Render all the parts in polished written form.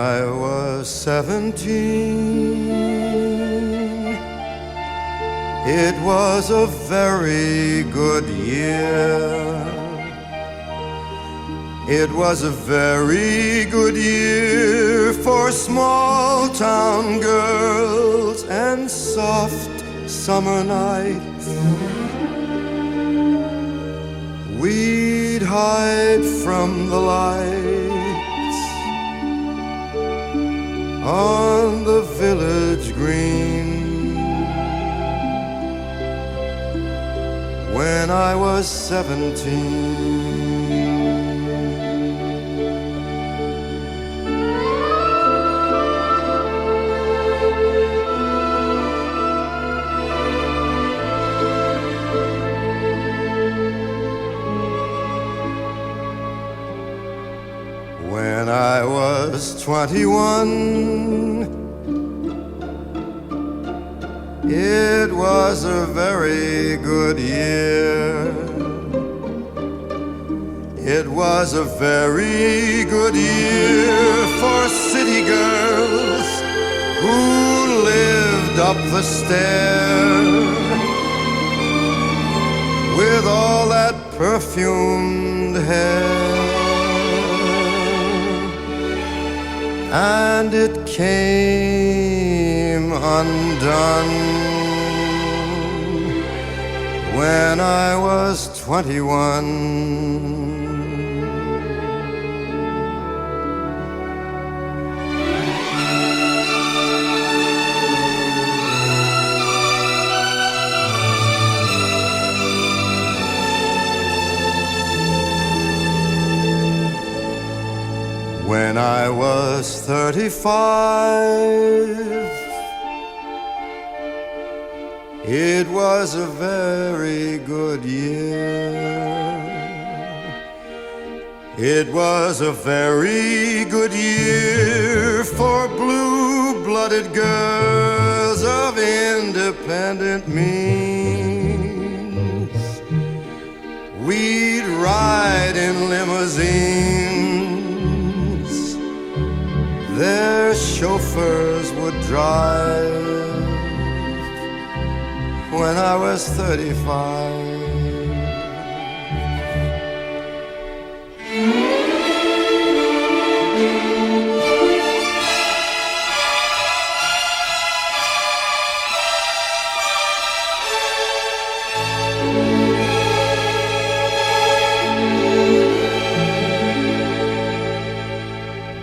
I was 17, it was a very good year. It was a very good year for small town girls and soft summer nights. We'd hide from the lights on the village green. When I was 17, when I was 21, it was a very good year. It was a very good year for city girls who lived up the stair with all that perfumed hair. And it came undone when I was 21. When I was 35, it was a very good year. It was a very good year for blue-blooded girls of independent means. We'd ride in limousines, their chauffeurs would drive. When I was 35,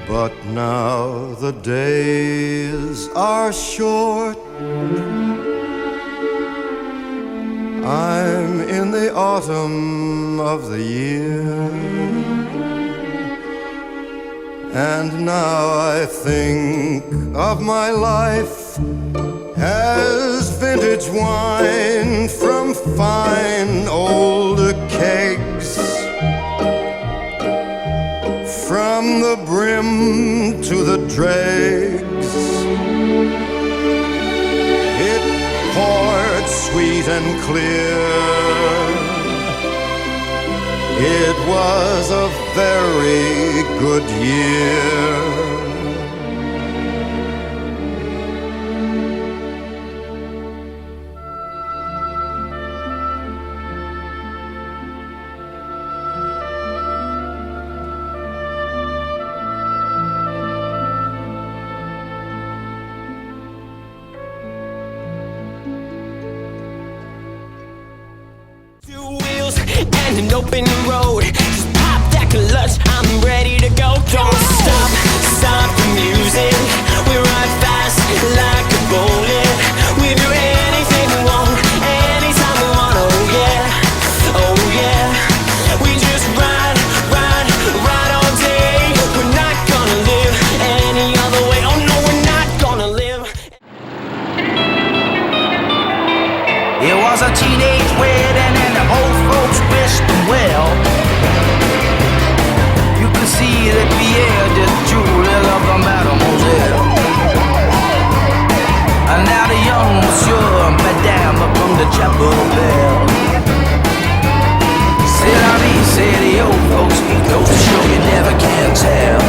but now the days are short. I'm in the autumn of the year, and now I think of my life as vintage wine from fine old kegs. From the brim to the dregs, it poured sweet and clear. It was a very good year. And an open road, just pop that clutch, I'm ready to go. Don't stop the music, we ride fast like a bullet. We do anything we want, anytime we want, oh yeah. We just ride all day. We're not gonna live any other way, oh no, we're not gonna live. It was a teenage wedding and the old folks wished them well. You could see that Pierre just drooling of the mademoiselle. And now the young monsieur and madame upon the chapel bell. C'est la vie, say the old folks, he goes to show you never can tell.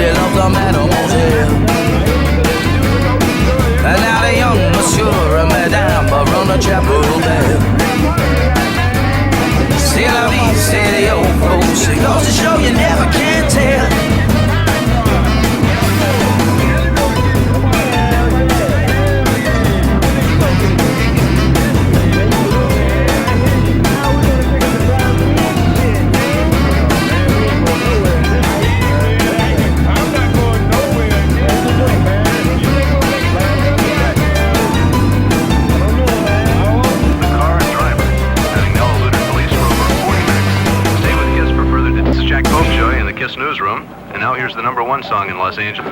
really loved the mademoiselle. And now the young monsieur and madame are on the chapel bell. C'est la vie, say the old folks. It goes to show you never can tell. Newsroom, and now here's the #1 song in Los Angeles.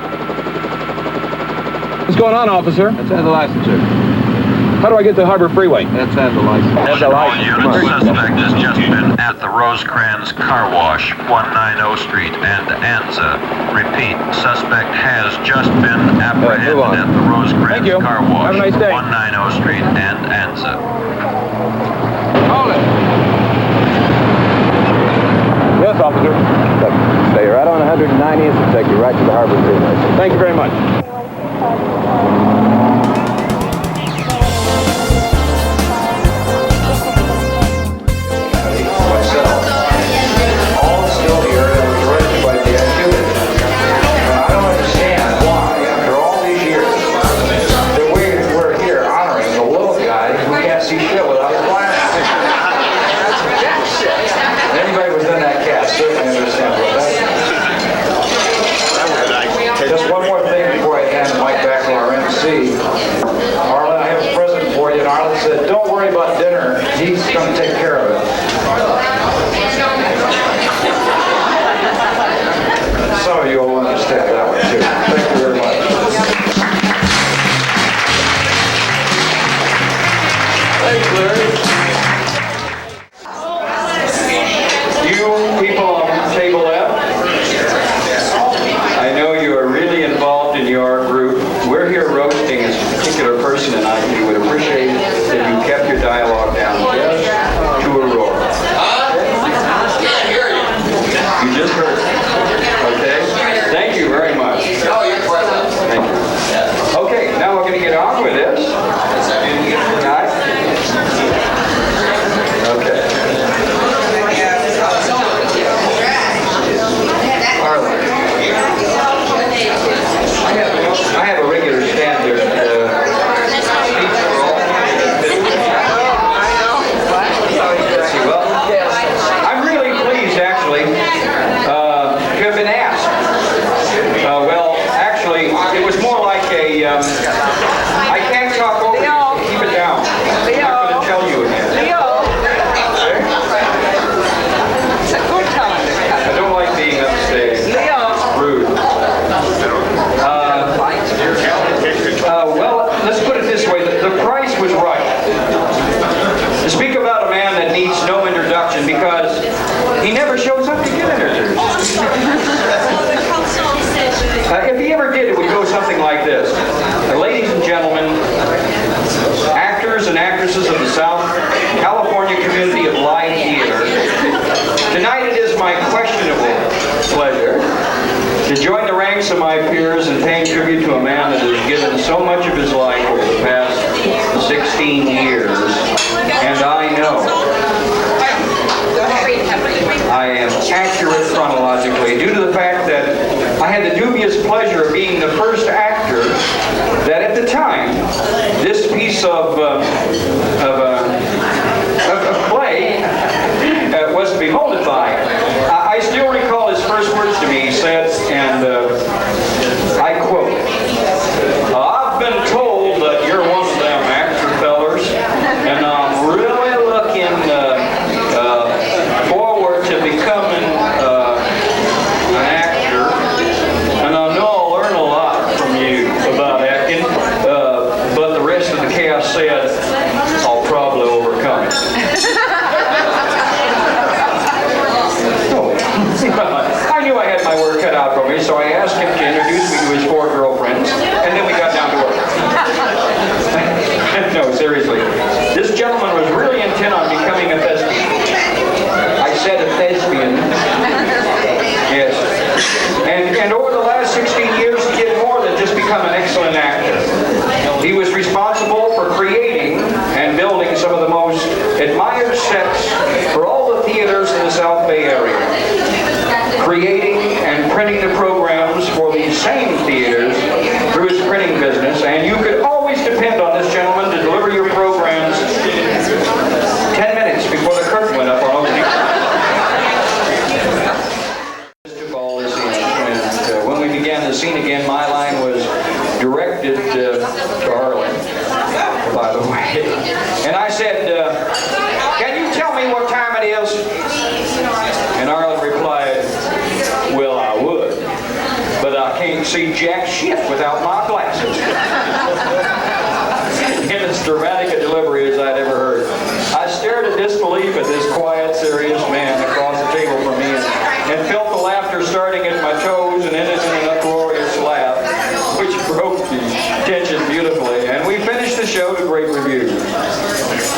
What's going on, officer? Let's have the license, sir. How do I get to Harbor Freeway? Let's have the license. Have the license. Unit suspect has just been at the Rosecrans Car Wash, 190 Street and Anza. Repeat, suspect has just been apprehended at the Rosecrans Car Wash, have a nice day. 190 Street and Anza. Hold it. Yes, officer. Stay right on 190th and take you right to the Harbor Freeway. Thank you very much. All still here that was raised by the activity. And I don't understand why, after all these years, that we're here honoring the little guy who can't see shit without his glasses. Anybody who's done that cast certainly understands what that is. Just one more thing before I hand the mic back to our MC. Arlen, I have a present for you, and Arlen said, don't worry about dinner. He's going to take care of it. Some of you will understand that one too. Thank you very much. Thanks, Larry. You people on table F, I know you are really involved in your group. We're here roasting this particular person tonight. We would appreciate that you kept your dialogue down just to a roar. You just heard it. Okay? Thank you very much. Thank you. Okay, now we're going to get on with this. Guys? Okay. Arlen. I have a regular standard speech role. Well, I'm really pleased, actually, to have been asked. Well, actually, it was more like a, I can't talk over you. Keep it down. I'm not going to tell you again. I don't like being upstage. Rude. Well, let's put it this way. The price was right. To speak about a man that needs no introduction because he never shows up to get introduced. If he ever did, it would go something like this. Ladies and gentlemen, actors and actresses of the South California community of live theater, tonight it is my questionable pleasure to join the ranks of my peers in paying tribute to a man that has given so much of his life over the past 16 years. And I know I am accurate chronologically due to the fact that I had the dubious pleasure of being the first actor that at the time this piece of play was to be molded by. I still recall his first words to me. He said, and I quote, I've been told that you're one of them actor fellers, and I'm really looking forward to becoming an actor, and I know I'll learn a lot from you about acting, but the rest of the cast said I'll probably overcome it. I knew I had my work cut out for me, so I asked him to introduce me to his 4 girlfriends, and then we got down to work. No, seriously. This gentleman was really intent on becoming a thespian. I said a thespian. Yes. And over the last become an excellent actor. He was responsible for creating and building some of the most admired sets for all the theaters in the South Bay area. Creating and printing the programs for these same theaters through his printing business, and you could always depend on this gentleman to deliver your programs 10 minutes before the curtain went up on opening. Took all this in, and when we began the scene again, my line was directed to Arlan, by the way. And I said, can you tell me what time it is? And Arlan replied, well, I would, but I can't see jack shit without my glasses. In as dramatic a delivery as I'd ever heard. I stared in disbelief at this quiet, serious man across the table from me and felt the laughter starting at my toes and ended in an uproarious laugh, which broke the tension beautifully, and we finished the show to great reviews.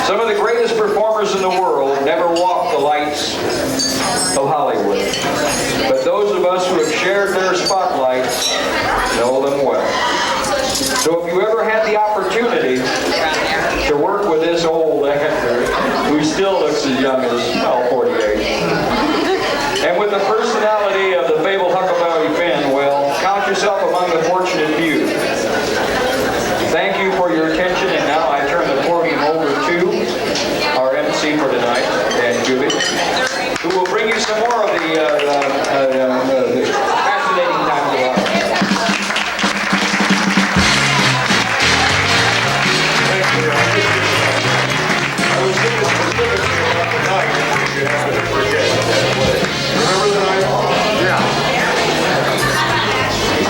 Some of the greatest performers in the world never walked the lights of Hollywood, but those of us who have shared their spotlight know them well. So if you ever had the opportunity to work with this old actor, who still looks as young as 48, and with the personality of the fabled Huckleberry Finn, well, count yourself among the fortunate few. Thank you for your attention, and now I turn the podium over to our MC for tonight, Dan Juby, who will bring you some more of the fascinating times of our life. Thank you. I was thinking specifically about the night that you happened to forget. Remember the night? Yeah.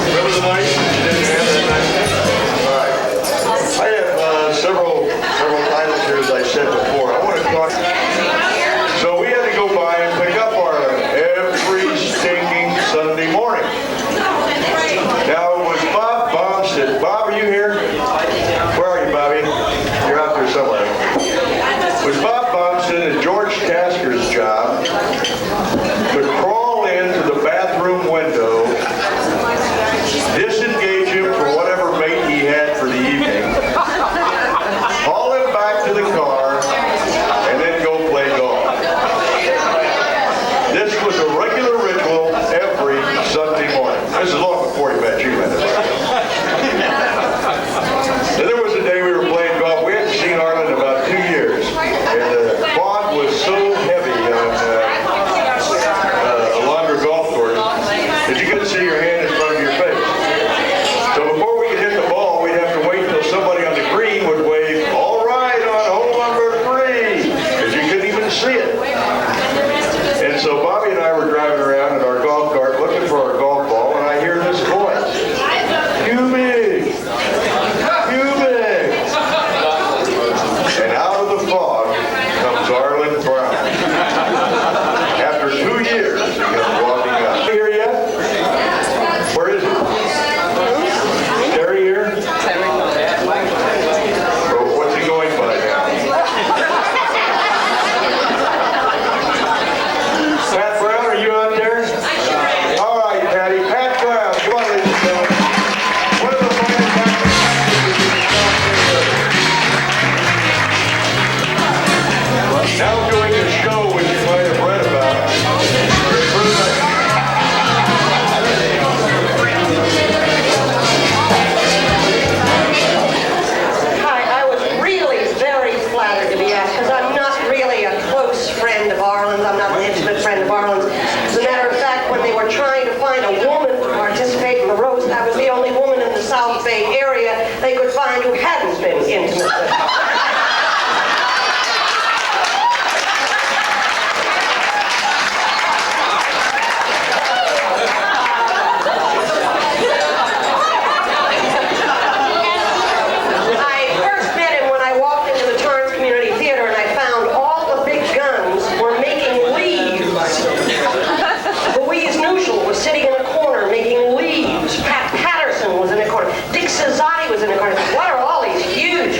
Remember the night? You didn't have that night? All right. I have several titles here, as I said before. I want to talk. So we had to go by and pick up Arlan every stinking Sunday morning. Now it was Bob Bombstead. Bob, are you here? Where are you, Bobby? You're out there somewhere. It was Bob Bombstead and George Tasker's job to crawl into the bathroom window, disengage him for whatever mate he had for the evening, haul him back to the car, and then go play golf. This was a regular ritual every Sunday morning. This is long before he met you, And there was a day we were playing golf. We hadn't seen Arlan in about 2 years. And the fog was so heavy on a longer golf course that you couldn't see your hand in front of your face. So before we could hit the ball, we'd have to wait until somebody on the green would wave, "All right, on hole number 3," because you couldn't even see it. And so Bobby and I were driving around in our golf cart looking for our golf ball, and I hear this voice, "You big, you big." And out of the fog comes Arlan Brown. After 2 years, he comes walking up. Here yet? Where is he? Terry here? Well, what's he going by now? Pat Brown, are you out there? All right, Patty. Pat Brown. Come on, ladies and gentlemen. One of the finest actors now doing a show which you might have read about. Hi, I was really very flattered to be asked, because I'm not really a close friend of Arlan's. I'm not an intimate friend of Arlan's. As a matter of fact, when they were trying to find a woman to participate in the roast, I was the only woman in the South Bay area they could find who hadn't been intimate with her. I first met him when I walked into the Torrance Community Theater and I found all the big guns were making leaves. Louise Nuschel was sitting in a corner making leaves. Pat Patterson was in a corner. Dick Cesati was in a corner. What are all these huge,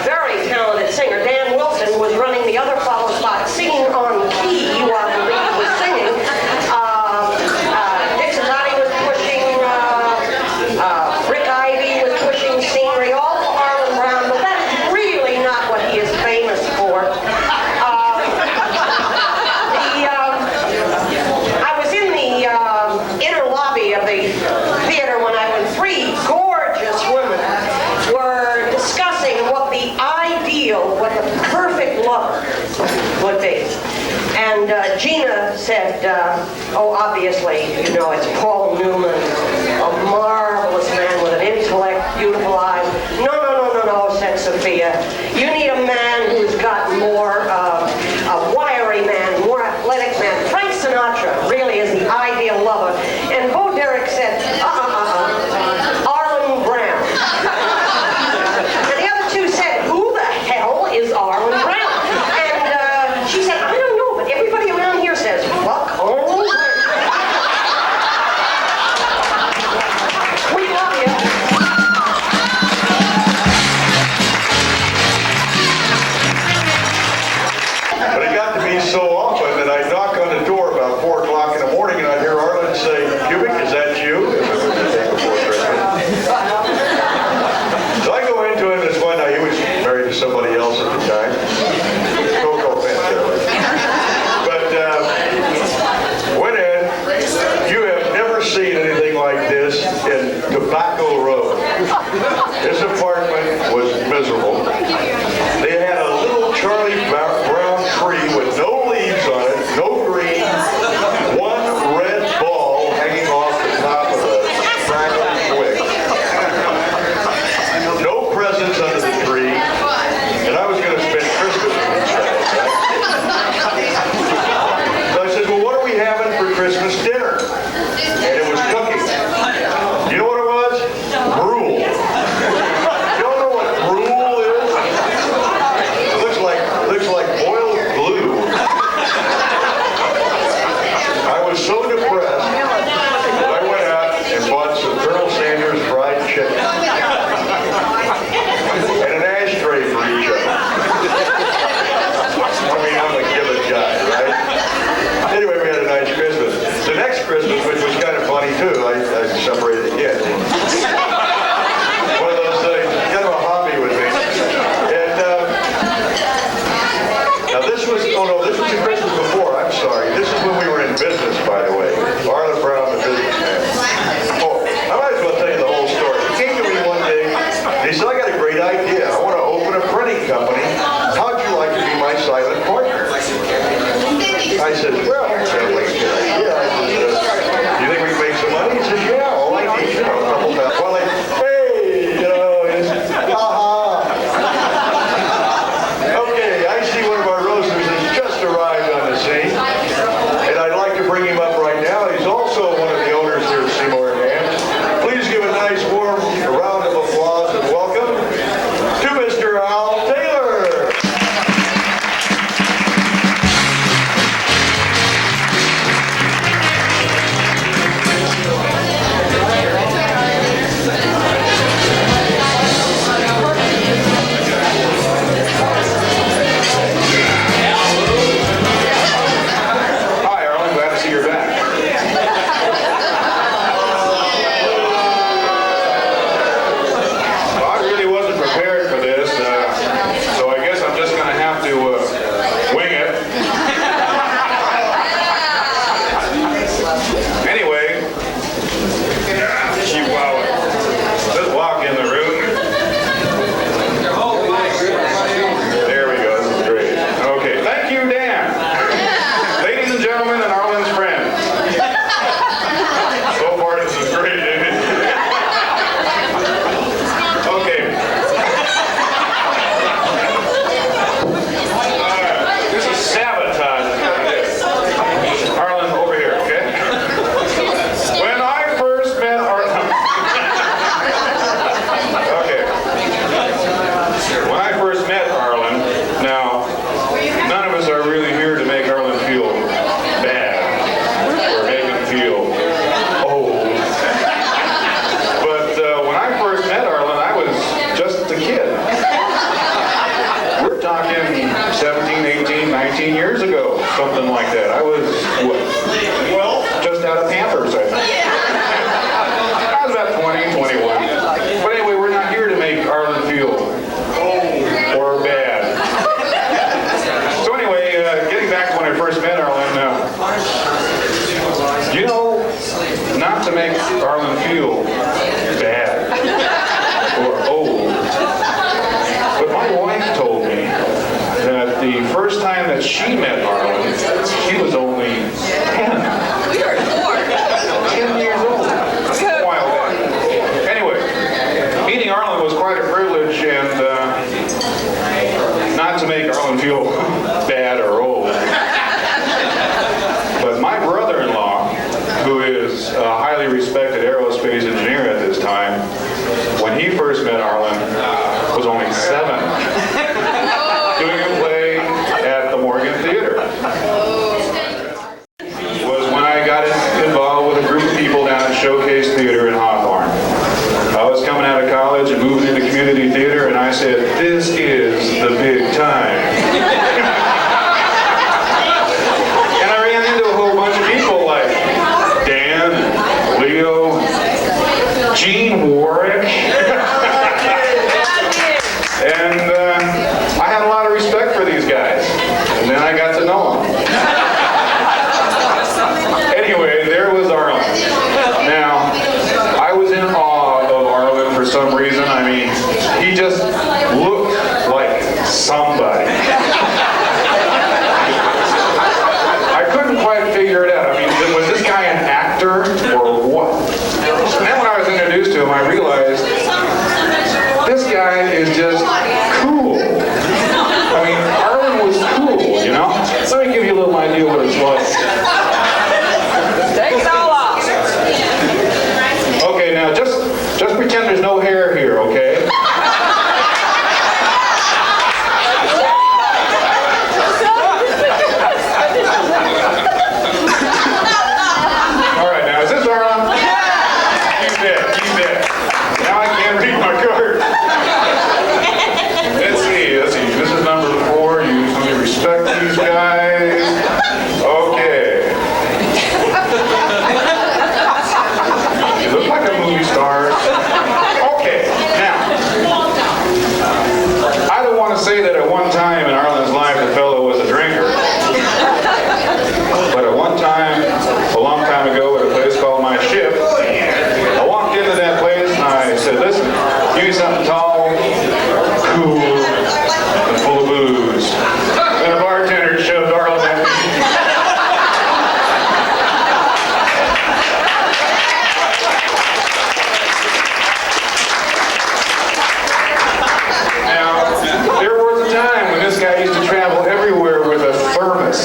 very talented singer. Dan Wilson was running the other follow spot, singing on key while the lead was singing. Dixon Lottie was pushing, Rick Ivy was pushing scenery, all for Arlan Brown, but that's really not what he is famous for. I was in the inner lobby of the theater when three gorgeous women were discussing what the ideal, what the perfect lover would be. And Gina said, oh, obviously, you know, it's Paul Newman, a marvelous man with an intellect, beautiful eyes. No, said Sophia. You need a man who's got more, a wiry man, more athletic man. Frank Sinatra really is the ideal lover. And Bo Derek said, Arlan Brown. And the other two said, who the hell is Arlan Brown? And she said, I don't know, but everybody around here says, fuck Arlan Brown. We love you. But it got to be so often that I'd knock on the door about 4 o'clock in the morning and I'd hear Arlan say, Cubic, is that you? So I go into him this one night. He was married to somebody else at the time. Coco Pantera. But went in. You have never seen anything like this in Tobacco Road. His apartment was miserable. They had a little Charlie Brown tree with no leaves on it, no green, one red ball hanging off the top of the crackling twig. No presents under the tree. that she met Arlen, she was only 10. 10 years old. A while back. Anyway, meeting Arlen was quite a privilege, and not to make Arlen feel bad or old, but my brother-in-law, who is a highly respected aerospace engineer at this time, when he first met Arlen, was only 7, doing a play at the Morgan Theater. Was when I got involved with a group of people down at Showcase Theater in Hawthorne. I was coming out of college and moving into community theater, and I said, this is the big time. And I ran into a whole bunch of people like Dan, Leo, Gene Warwick. And I had a lot of respect for these guys. And then I got to know them. Anyway, there was Arlen. Now, I was in awe of Arlen for some reason. I mean, he just looked like somebody. I couldn't quite figure it out. I mean, was this guy an actor or what? And then when I was introduced to him, I realized this guy is just cool. I mean, Arlen was cool, you know? Let me give you a little idea what it's like. Take it all off. Okay, now just pretend there's no hair here, okay? All right, now is this Arlen? You bet. Now I can't read my card. Let's see. This is number 4. You usually respect these guys. Okay. You look like a movie star. Okay, now. I don't want to say that at one time in Arlen's life the fellow was a drinker. But at one time, a long time ago, at a place called My Ship, I walked into that place and I said, listen, give me something tall, cool, and full of booze. And the bartender shoved Arlen at me. Now, there was a time when this guy used to travel everywhere with a thermos.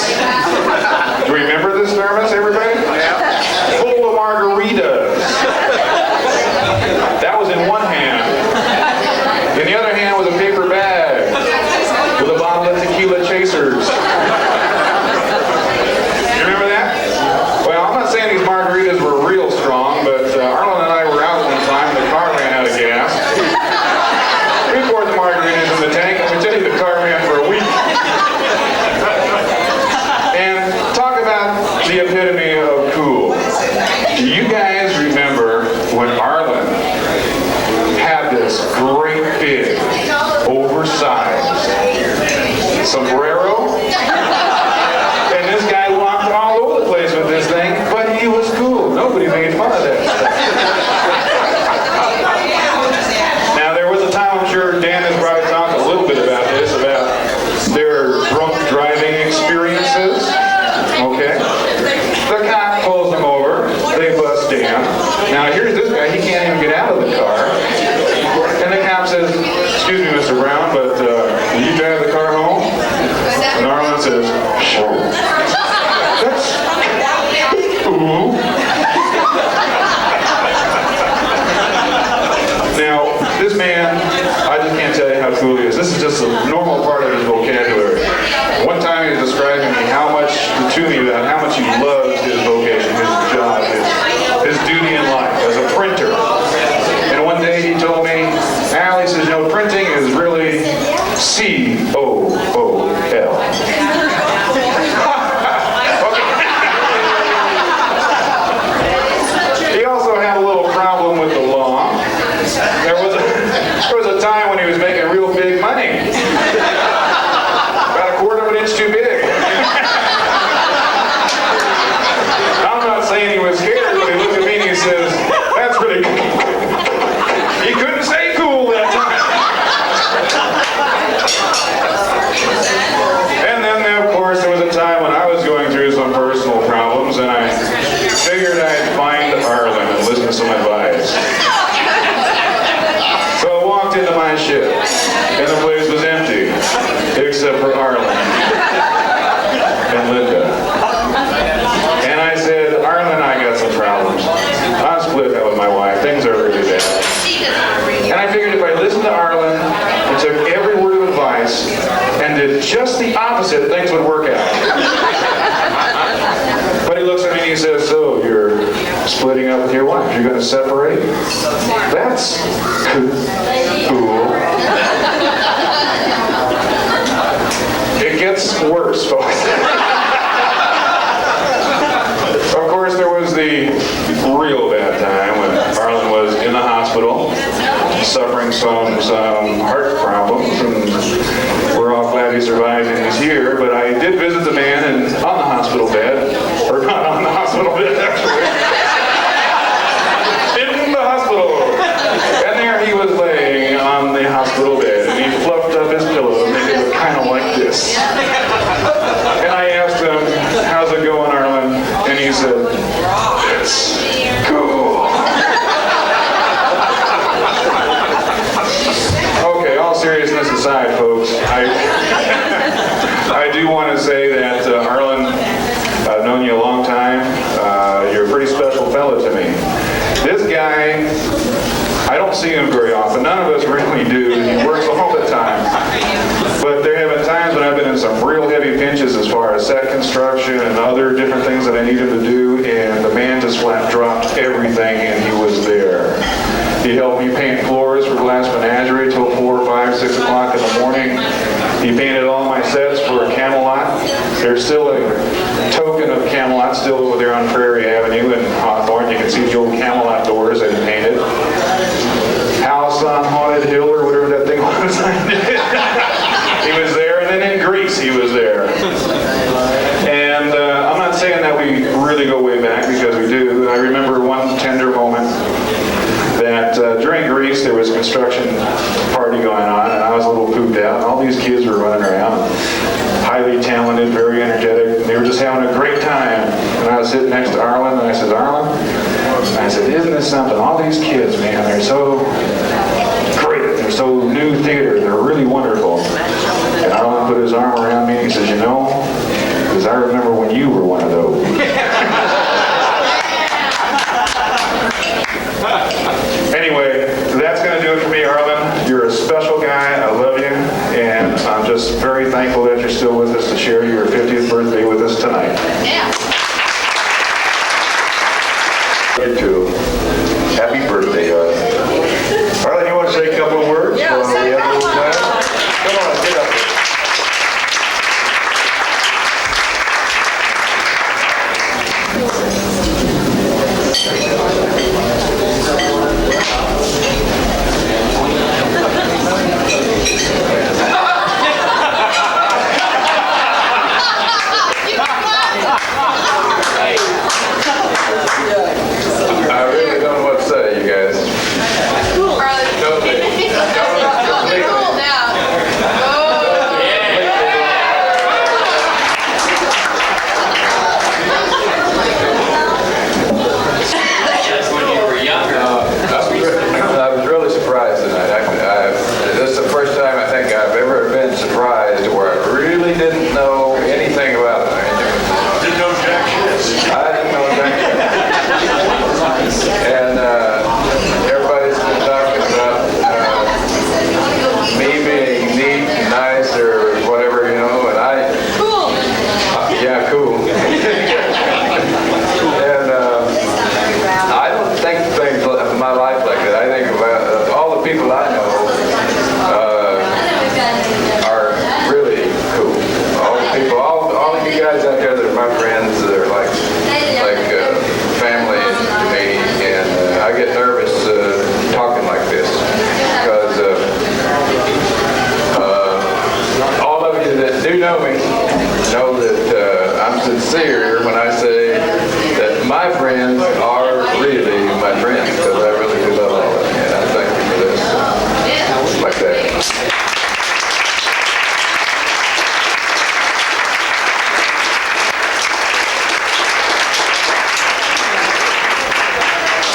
Do you remember this thermos, everybody? Yeah. Full of margaritas. That was in one hand. In the other hand was a paper bag with a bottle of tequila chasers. You remember that? Well, I'm not saying these margaritas were real strong, but Arlen and I were out one time and the car ran out of gas. We poured the margaritas in the tank, and we tell you the car ran for a week. And talk about the epitome of cool. Do you guys remember when Arlen had this great big, oversized sombrero? And this guy walked all over the place with this thing, but he was cool. Nobody made fun of that stuff. Now, there was a time, I'm sure Dan has probably talked a little bit about this, about their drunk driving experiences. Okay? The cop pulls them over. They bust Dan. Now, here's this guy. He can't even get out of the car. And the cop says, excuse me, Mr. Brown, but will you drive the car home? And Arlen says, sure. That's... Ooh. Now, this man, I just can't tell you how cool he is. This is just a normal part of his vocabulary. One time he was describing me to me about how much he loves his vocation, his job, his duty in life as a printer. And one day he told me, Al, he says, printing is really C-O-O-L. He also had a little problem with the law. There was a time when he was making real big money. About a quarter of an inch too big. I'm not saying he was scared, but he looked at me and he says, that's really cool. He couldn't say cool that time. advice and did just the opposite, things would work out. But he looks at me and he says, so you're splitting up with your wife, you're going to separate? That's cool. It gets worse, folks. Of course, there was the real bad time when Arlan was in the hospital, suffering some heart problems, and we're all glad he survived and he's here. But I did visit the man on the hospital bed, or not on the hospital bed, actually, in the hospital. And there he was laying on the hospital bed, and he fluffed up his pillow and made it look kind of like this. And I asked him, how's it going, Arlan? And he said, it's cool. Okay, all seriousness aside, folks, I do want to say that, Arlan, I've known you a long time. You're a pretty special fellow to me. This guy, I don't see him very often. None of us really do. He works all the time. But there have been times when I've been in some real heavy pinches as far as set construction and other different things that I needed to do, and the man just flat dropped everything, and he was there. He helped me paint floors for Glass Menagerie till 4, 5, 6 o'clock in the morning. He painted all my sets for Camelot. There's still a token of Camelot still over there on Prairie Avenue in Hawthorne. You can see the old Camelot doors that he painted. House on Haunted Hill, or whatever that thing was. He was there, and then in Greece he was there. And I'm not saying that we really go way back, because we do. I remember one tender moment that during Greece there was a construction party going on, and I was a little pooped out, and all these kids were running around, highly talented, very energetic, and they were just having a great time. And I was sitting next to Arlan, and I said, Arlan, I said, isn't this something? All these kids, man, they're so great. They're so new theater. They're really wonderful. And Arlan put his arm around me and he says, you know, because I remember when you were one of those. Anyway, that's going to do it for me, Arlan. You're a special guy. I love you. And I'm just very thankful that you're still with us to share your 50th birthday with us tonight. Yeah. You too. Happy birthday, Arlan. Arlan, you want to say a couple of words? Yeah, before say we a have a little couple class? Come on, get up. I really don't know what to say, you guys. Cool. Totally. Cool now. I was really surprised tonight. This is the first time I think I've ever been surprised where I really didn't know anything about it. Didn't know jack shit. I didn't know jack shit. And everybody's been talking about me being neat and nice or whatever, you know, and Cool. yeah, cool. And I don't think things of my life like that. I think about all the people I know are really cool. All the people, all of you guys out there that are my friends, that are like family to me, and I get nervous talking like this because all of you that do know me know that I'm sincere when I say that my friends are really my friends, because I really do love all of you, and I thank you for this. Like that.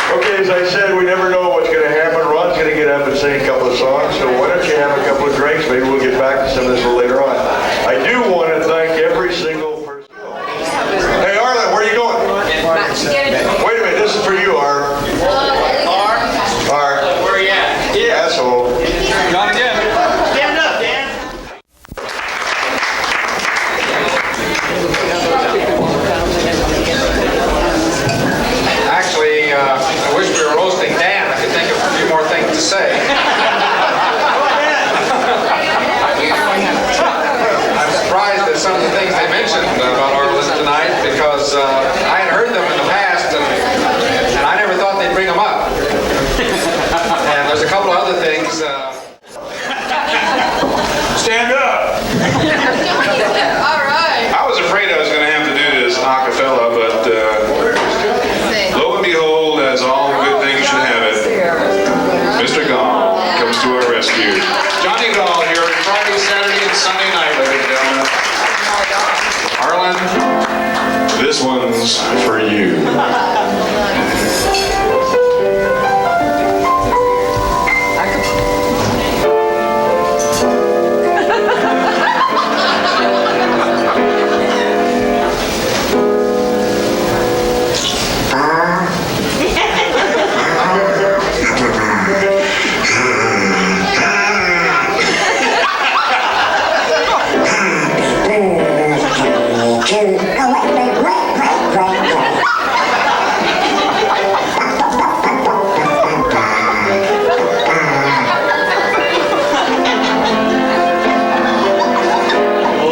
Okay, as I said, we never know what's going to happen. Ron's going to get up and sing a couple of songs, so why don't you have a couple of drinks? Maybe we'll get back to some of this a little later on. I do want to thank every single person. Hey, Arlan, where are you going? Wait a minute, this is for you, Ar. Where are you at? Yeah. Asshole. Gone again. Stand up. All right. I was afraid I was going to have to do this a cappella, but lo and behold, as all good things should have it, Mr. Gall comes to our rescue. Johnny Gall here Friday, Saturday, and Sunday night, ladies and gentlemen. Arlan, this one's for you.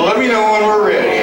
Let me know when we're ready.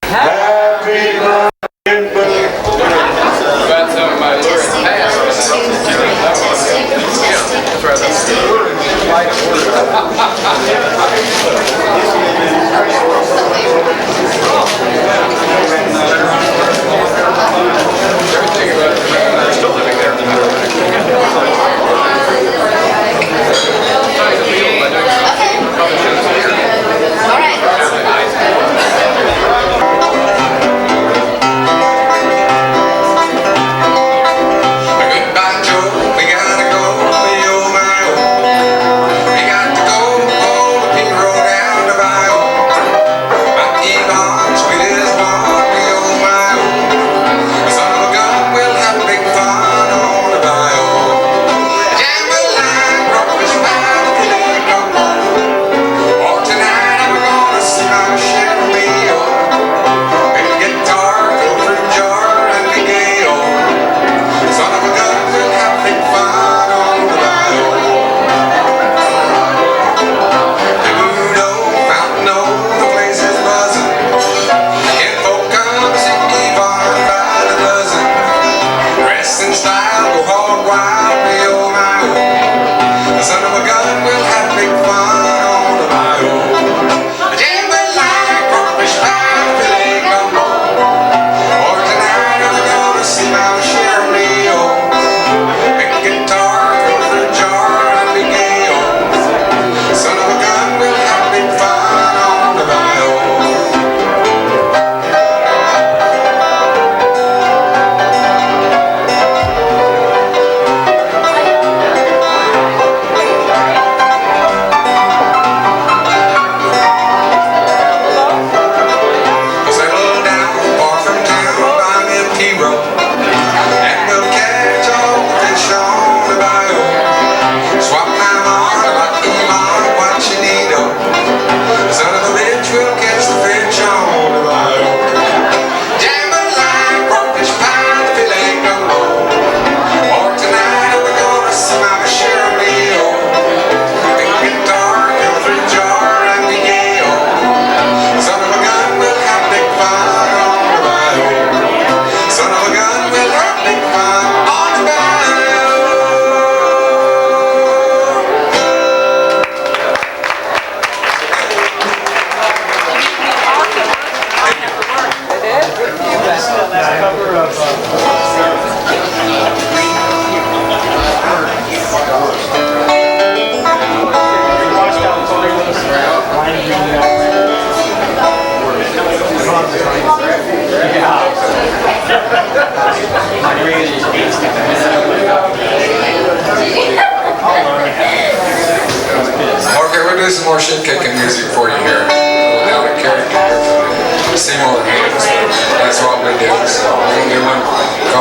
Happy birthday. About some of my lyric past. Everything about it, I'm still living there. All Goodbye, Joe. We gotta go. Oh my, oh. We got to go. Oh, we can roll down the bayou. My key on sweet as one. Oh my, oh. Son of a gun. Okay, we'll do some more shit kicking music for you here. Down at character here for Seymour Hayes. That's what we do. So we're gonna do one called